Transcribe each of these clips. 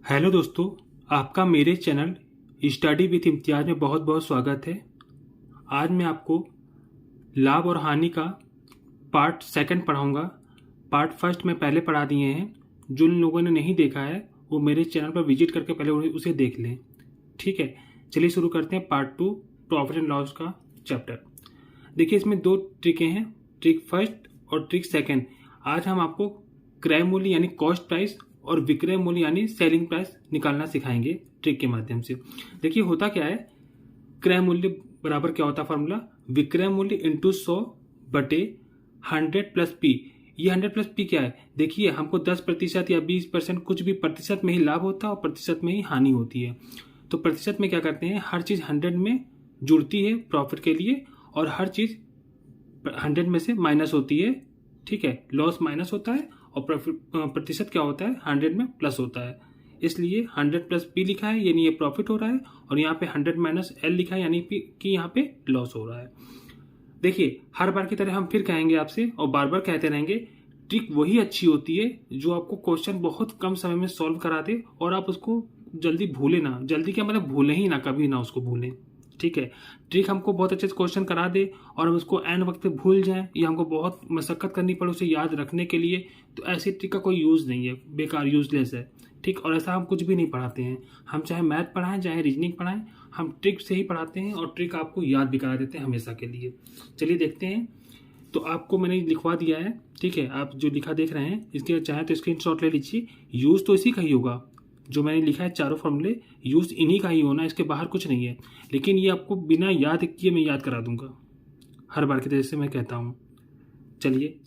Hello दोस्तों, आपका मेरे चैनल स्टडी विथ इम्तियाज में बहुत बहुत स्वागत है। आज मैं आपको लाभ और हानि का पार्ट सेकंड पढ़ाऊंगा। पार्ट फर्स्ट में पहले पढ़ा दिए हैं। जिन लोगों ने नहीं देखा है वो मेरे चैनल पर विजिट करके पहले उसे देख लें। ठीक है, चलिए शुरू करते हैं पार्ट 2 प्रॉफिट एंड लॉस का चैप्टर। देखिए, इसमें दो ट्रिकें हैं, ट्रिक फर्स्ट और ट्रिक सेकंड। आज हम आपको क्रय मूल्य यानी कॉस्ट प्राइस और विक्रय मूल्य यानी सेलिंग प्राइस निकालना सिखाएंगे ट्रिक के माध्यम से। देखिए होता क्या है, क्रय मूल्य बराबर क्या होता है फॉर्मूला, विक्रय मूल्य इंटू 100 बटे 100 प्लस पी। ये 100 प्लस पी क्या है, देखिए हमको 10% या 20% कुछ भी प्रतिशत में ही लाभ होता है और प्रतिशत में ही हानि होती है। तो प्रतिशत में क्या करते हैं, हर चीज 100 में जुड़ती है प्रॉफिट के लिए और हर चीज 100 में से माइनस होती है। ठीक है, लॉस माइनस होता है और प्रतिशत क्या होता है 100 में प्लस होता है। इसलिए 100 प्लस पी लिखा है यानी ये प्रॉफिट हो रहा है और यहाँ पे 100 माइनस एल लिखा है यानी कि यहाँ पे लॉस हो रहा है। देखिए हर बार की तरह हम फिर कहेंगे आपसे और बार बार कहते रहेंगे, ट्रिक वही अच्छी होती है जो आपको क्वेश्चन बहुत कम समय में सॉल्व करा दे और आप उसको जल्दी भूले ना। जल्दी क्या मतलब, भूलें ही ना, कभी ना उसको भूलें। ठीक है, ट्रिक हमको बहुत अच्छे से क्वेश्चन करा दे और हम उसको एन वक्त पे भूल जाएं या हमको बहुत मशक्कत करनी पड़े उसे याद रखने के लिए, तो ऐसी ट्रिक का कोई यूज़ नहीं है, बेकार यूजलेस है। ठीक, और ऐसा हम कुछ भी नहीं पढ़ाते हैं। हम चाहे मैथ पढ़ाएं चाहे रीजनिंग पढ़ाएं, हम ट्रिक से ही पढ़ाते हैं और ट्रिक आपको याद भी करा देते हैं हमेशा के लिए। चलिए देखते हैं। तो आपको मैंने लिखवा दिया है। ठीक है, आप जो लिखा देख रहे हैं इसके चाहे तो स्क्रीनशॉट ले लीजिए। यूज़ तो इसी का ही होगा, जो मैंने लिखा है चारों फॉर्मूले यूज इन्हीं का ही होना, इसके बाहर कुछ नहीं है। लेकिन ये आपको बिना याद किए मैं याद करा दूंगा हर बार की तरह से मैं कहता हूँ। चलिए,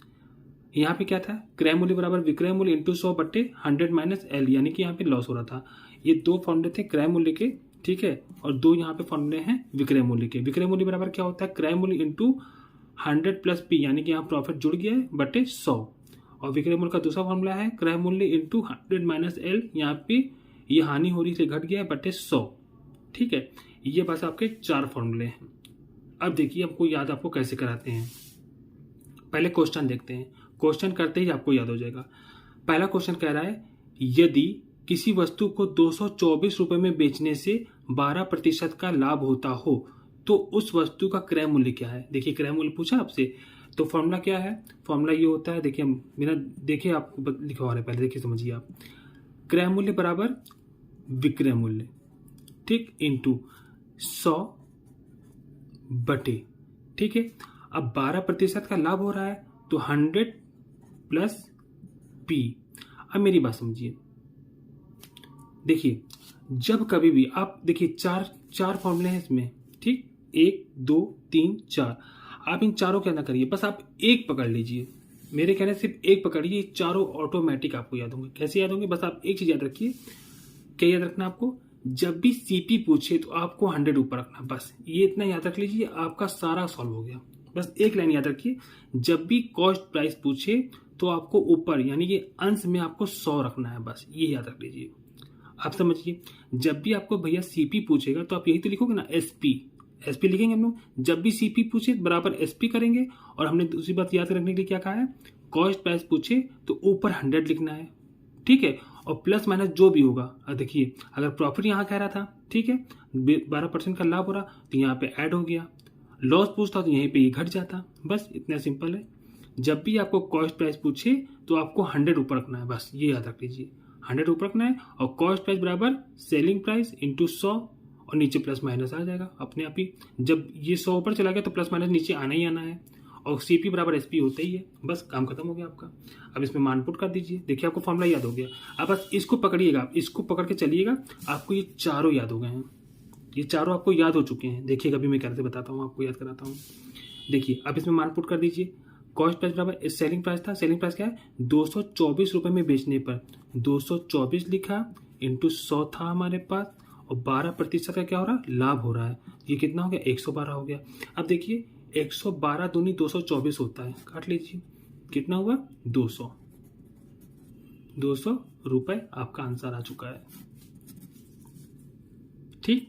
यहाँ पे क्या था, क्रय मूल्य बराबर विक्रय मूल्य इंटू 100 बट्टे 100 माइनस एल, यानी कि यहाँ पे लॉस हो रहा था। ये दो फॉर्मूले थे क्रय मूल्य के। ठीक है, और दो यहाँ पे फॉर्मूले हैं विक्रय मूल्य के। विक्रय मूल्य बराबर क्या होता है, क्रय मूल्य इंटू 100 प्लस पी, यानी कि यहाँ प्रॉफिट जुड़ गया है बटे 100। और विक्रय मूल्य का दूसरा फॉर्मूला है क्रय मूल्य इंटू 100 माइनस एल, यहाँ पे ये हानि हो रही इसलिए घट गया है बटे 100। ठीक है, ये बस आपके चार फॉर्मूले हैं। अब देखिए आपको याद आपको कैसे कराते हैं। पहले क्वेश्चन देखते हैं, क्वेश्चन करते ही आपको याद हो जाएगा। पहला क्वेश्चन कह रहा है, यदि किसी वस्तु को 224 रुपए में बेचने से 12% का लाभ होता हो तो उस वस्तु का क्रय मूल्य क्या है। देखिए क्रय मूल्य पूछा आपसे, तो फॉर्मूला क्या है, फॉर्मूला ये होता है, देखिए मेरा देखिए आपको लिखवा रहे पहले, देखिए समझिए आप। क्रय मूल्य बराबर विक्रय मूल्य, ठीक, इंटू 100 बटे, ठीक है। अब 12% का लाभ हो रहा है तो 100 प्लस पी। अब मेरी बात समझिए, देखिए जब कभी भी आप देखिए चार फॉर्मूले हैं इसमें, ठीक, 1 2 3 4। आप इन चारों के अंदर करिए, बस आप एक पकड़ लीजिए, मेरे कहने से सिर्फ एक पकड़िए, चारों ऑटोमेटिक आपको याद होंगे। कैसे याद होंगे, बस आप एक चीज याद रखिए। क्या याद रखना आपको, जब भी सीपी पूछे तो आपको 100 ऊपर रखना, बस ये इतना याद रख लीजिए, आपका सारा सॉल्व हो गया। बस एक लाइन याद रखिए, जब भी कॉस्ट प्राइस पूछे तो आपको ऊपर यानी कि अंश में आपको 100 रखना है, बस ये याद रख लीजिए। आप समझिए, जब भी आपको भैया सीपी पूछेगा तो आप यही तो लिखोगे ना, एसपी लिखेंगे हम लोग। जब भी सीपी पूछे बराबर एसपी करेंगे। और हमने दूसरी बात याद रखने के लिए क्या कहा है, कॉस्ट प्राइस पूछे तो ऊपर 100 लिखना है, ठीक है, और प्लस माइनस जो भी होगा। देखिए अगर प्रॉफिट यहाँ कह रहा था, ठीक है, 12% का लाभ हो रहा तो यहाँ पे ऐड हो गया, लॉस पूछता तो यहीं पे ये घट जाता। बस इतना सिंपल है। जब भी आपको कॉस्ट प्राइस पूछे तो आपको 100 ऊपर रखना है, बस ये याद रख लीजिए, 100 ऊपर रखना है। और कॉस्ट प्राइस बराबर सेलिंग प्राइस इंटू 100 और नीचे प्लस माइनस आ जाएगा अपने आप ही। जब ये 100 ऊपर चला गया तो प्लस माइनस नीचे आना ही आना है। और सीपी बराबर एसपी होता ही है, बस काम खत्म हो गया आपका। अब इसमें मान पुट कर दीजिए, देखिए आपको फॉर्मूला याद हो गया। अब बस इसको पकड़िएगा, आप इसको पकड़ के चलिएगा, आपको ये चारों याद हो गए हैं, ये चारों आपको याद हो चुके हैं। देखिए कभी मैं कैसे बताता हूँ, आपको याद कराता हूँ। देखिए अब इसमें मान पुट कर दीजिए, कॉस्ट प्राइस बराबर सेलिंग प्राइस था, सेलिंग प्राइस क्या है 224 रुपए में बेचने पर 224 लिखा इंटू 100 था हमारे पास, और 12% का क्या हो रहा है, लाभ हो रहा है। ये कितना हो गया, 112 हो गया। अब देखिए 112 दूनी 224 होता है, काट लीजिए, कितना हुआ 200 रुपए आपका आंसर आ चुका है। ठीक,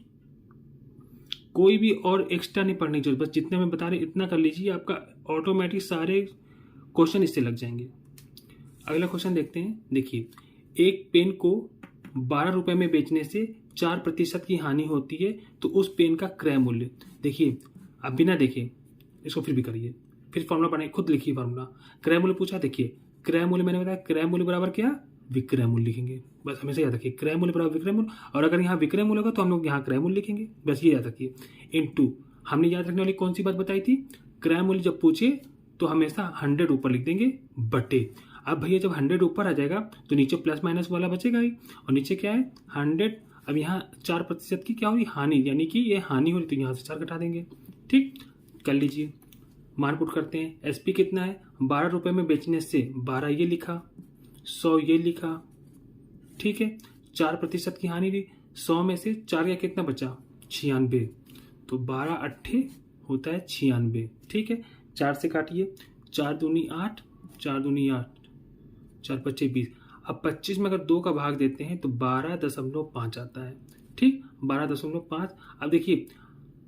कोई भी और एक्स्ट्रा नहीं पढ़ने की जरूरत, बस जितने मैं बता रहे इतना कर लीजिए, आपका ऑटोमेटिक सारे क्वेश्चन इससे लग जाएंगे। अगला क्वेश्चन देखते हैं। देखिए एक पेन को ₹12 में बेचने से 4% की हानि होती है तो उस पेन का क्रय मूल्य। देखिए आप बिना देखे इसको फिर भी करिए, फिर फॉर्मूला बनाइए, खुद लिखिए फॉर्मूला। क्रय मूल्य पूछा, देखिए क्रय मूल्य मैंने बताया, क्रय मूल्य बराबर क्या, विक्रय मूल्य लिखेंगे। बस हमेशा याद रखिए क्रय मूल्य बराबर विक्रय मूल्य, और अगर यहाँ विक्रय मूल्य होगा तो हम लोग यहाँ क्रय मूल्य लिखेंगे। बस ये याद रखिए। इनटू हमने याद रखने वाली कौन सी बात बताई थी, क्रय मूल्य जब पूछे तो हमेशा 100 ऊपर लिख देंगे बटे। अब भैया जब 100 ऊपर आ जाएगा तो नीचे प्लस माइनस वाला बचेगा ही, और नीचे क्या है 100। अब यहाँ 4% की क्या हुई, हानि, यानी कि ये हानि हो रही तो यहाँ से 4 घटा देंगे। ठीक, कर लीजिए, मान पुट करते हैं। एसपी कितना है, ₹12 में बेचने से 12 ये लिखा, 100 ये लिखा। ठीक है, 4% की हानि रही, 100 में से 4 का कितना बचा, 96, तो 12 अट्ठे होता है 96। ठीक है, 4 से काटिए, 4 दूनी 8, 4 दूनी 8, 4 पच्चे 20। अब 25 में अगर 2 का भाग देते हैं तो 12.5 आता है। ठीक, 12.5। अब देखिए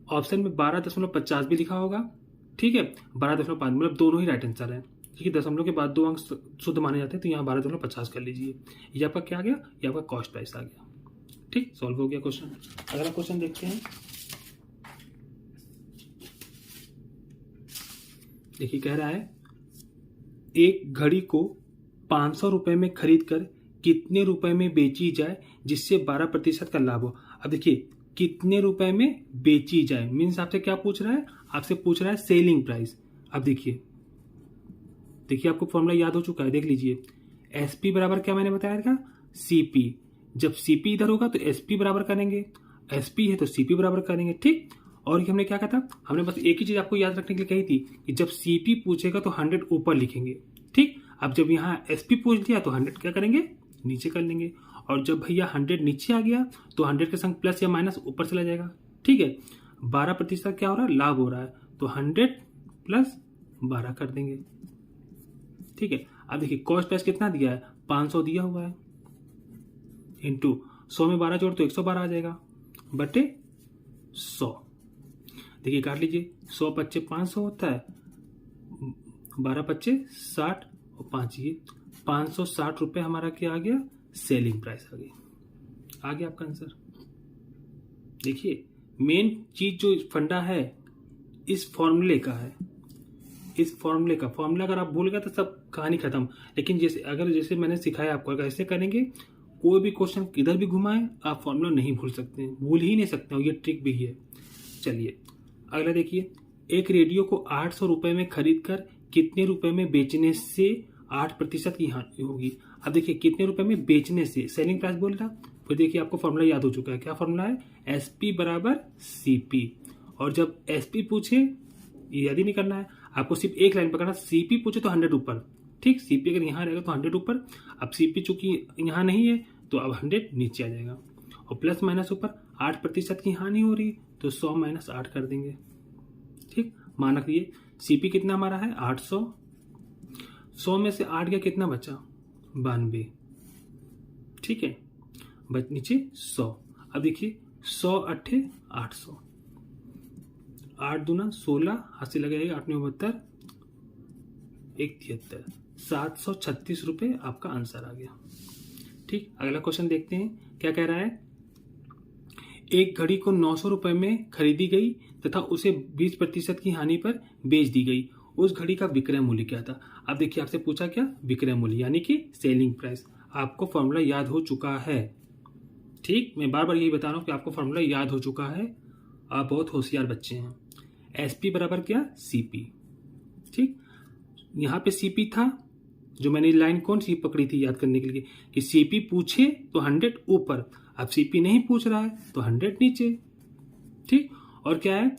ऑप्शन में 12.50 भी लिखा होगा। ठीक है, 12.5 मतलब दोनों ही राइट आंसर है। ठीक है, दशमलव के बाद 2 अंक शुद्ध माने जाते हैं तो यहाँ 12.50 कर लीजिए। ये आपका क्या आ गया, ये आपका कॉस्ट प्राइस आ गया। ठीक, सॉल्व हो गया क्वेश्चन। अगला क्वेश्चन देखते हैं। देखिए कह रहा है एक घड़ी को ₹500 में खरीद कर कितने रुपए में बेची जाए जिससे 12% का लाभ हो। अब देखिए कितने रुपए में बेची जाए मीन्स आपसे क्या पूछ रहा है, आपसे पूछ रहा है सेलिंग प्राइस। अब देखिए आपको फॉर्मूला याद हो चुका है, देख लीजिए। एसपी बराबर क्या मैंने बताया था, सीपी। जब सीपी इधर होगा तो एसपी बराबर करेंगे, एसपी है तो सीपी बराबर करेंगे। ठीक, और हमने क्या कहा था, हमने बस एक ही चीज आपको याद रखने के लिए कही थी कि जब सीपी पूछेगा तो 100 ऊपर लिखेंगे। ठीक, अब जब यहाँ एसपी पूछ दिया तो 100 क्या करेंगे, नीचे कर लेंगे, और जब भैया 100 नीचे आ गया तो 100 के संग प्लस या माइनस ऊपर चला जाएगा। ठीक है, 12% क्या हो रहा है, लाभ हो रहा है, तो 100 प्लस 12 कर देंगे। ठीक है, अब देखिए कॉस्ट प्राइस कितना दिया है, 500 दिया हुआ है, इंटू 100 में 12 जोड़ तो 112 आ जाएगा, बटे 100। देखिए काट लीजिए, 100 पच्चे 500 होता है, 12 पच्चे 60 और 5 ये 560 रुपये हमारा क्या आ गया, सेलिंग प्राइस आ गया आपका आंसर। देखिए मेन चीज जो फंडा है इस फॉर्मूले का है, इस फॉर्मूले का फॉर्मूला अगर आप भूल गए तो सब कहानी खत्म। लेकिन जैसे मैंने सिखाया आपको, अगर ऐसे करेंगे कोई भी क्वेश्चन किधर भी घुमाए आप फॉर्मूला नहीं भूल सकते, भूल ही नहीं सकते हो, ये ट्रिक भी है। चलिए अगला देखिए, एक रेडियो को 800 रुपये में खरीद कर कितने रुपए में बेचने से 8% की हानि होगी। अब देखिए कितने रुपए में बेचने से, सेलिंग प्राइस बोल रहा, फिर देखिए आपको फॉर्मूला याद हो चुका है। क्या फॉर्मूला है, एसपी बराबर सीपी। और जब एसपी पूछे ये याद ही नहीं करना है आपको, सिर्फ एक लाइन पकड़ना, सीपी पूछे तो 100 ऊपर। ठीक, सीपी अगर यहाँ रहेगा तो 100 ऊपर, अब सीपी चूंकि यहाँ नहीं है तो अब 100 नीचे आ जाएगा, और प्लस माइनस ऊपर 8% की हानि हो रही तो 100 माइनस 8 कर देंगे। ठीक, मान रखिए सीपी कितना हमारा है 800, 100 में से 8 गया कितना बचा 92। ठीक है, बच नीचे 100। अब देखिए 100 अट्ठे 800, 8 दूना 16, हाथ से लगाएगा 8 में 72, 1 73, 736 रुपये आपका आंसर आ गया। ठीक, अगला क्वेश्चन देखते हैं क्या कह रहा है। एक घड़ी को 900 रुपये में खरीदी गई तथा उसे 20% की हानि पर बेच दी गई, उस घड़ी का विक्रय मूल्य क्या था। अब देखिए आपसे पूछा क्या, विक्रय मूल्य यानी कि सेलिंग प्राइस। आपको फॉर्मूला याद हो चुका है। ठीक, मैं बार बार यही बता रहा हूँ कि आपको फॉर्मूला याद हो चुका है, आप बहुत होशियार बच्चे हैं। एसपी बराबर क्या, सीपी। ठीक, यहाँ पे सीपी था, जो मैंने लाइन कौन सी पकड़ी थी याद करने के लिए कि सीपी पूछे तो 100 ऊपर, अब सीपी नहीं पूछ रहा है तो 100 नीचे। ठीक, और क्या है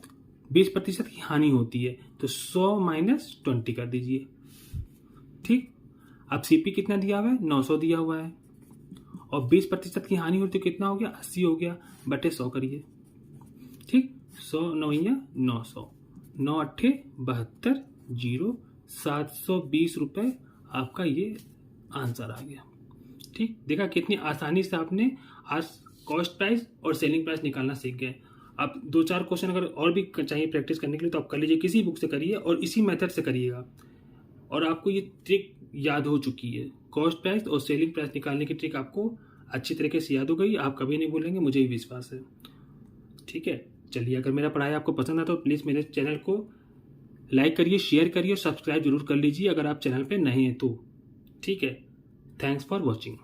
20% की हानि होती है तो 100 माइनस 20 कर दीजिए। ठीक, अब सीपी कितना दिया हुआ है, 900 दिया हुआ है, और 20% की हानि होती तो कितना हो गया, 80 हो गया, बटे 100 करिए। ठीक, 100 9 900, 9 अट्ठे 72, 0, 720 रुपये आपका ये आंसर आ गया। ठीक, देखा कितनी आसानी से आपने आज कॉस्ट प्राइस और सेलिंग प्राइस निकालना सीख गए। आप 2-4 क्वेश्चन अगर और भी चाहिए प्रैक्टिस करने के लिए तो आप कर लीजिए, किसी बुक से करिए और इसी मेथड से करिएगा, और आपको ये ट्रिक याद हो चुकी है। कॉस्ट प्राइस और सेलिंग प्राइस निकालने की ट्रिक आपको अच्छी तरीके से याद हो गई, आप कभी नहीं भूलेंगे, मुझे भी विश्वास है। ठीक है, चलिए, अगर मेरा पढ़ाई आपको पसंद आता तो प्लीज़ मेरे चैनल को लाइक करिए, शेयर करिए और सब्सक्राइब जरूर कर लीजिए अगर आप चैनल पे नहीं हैं तो। ठीक है, थैंक्स फॉर वॉचिंग।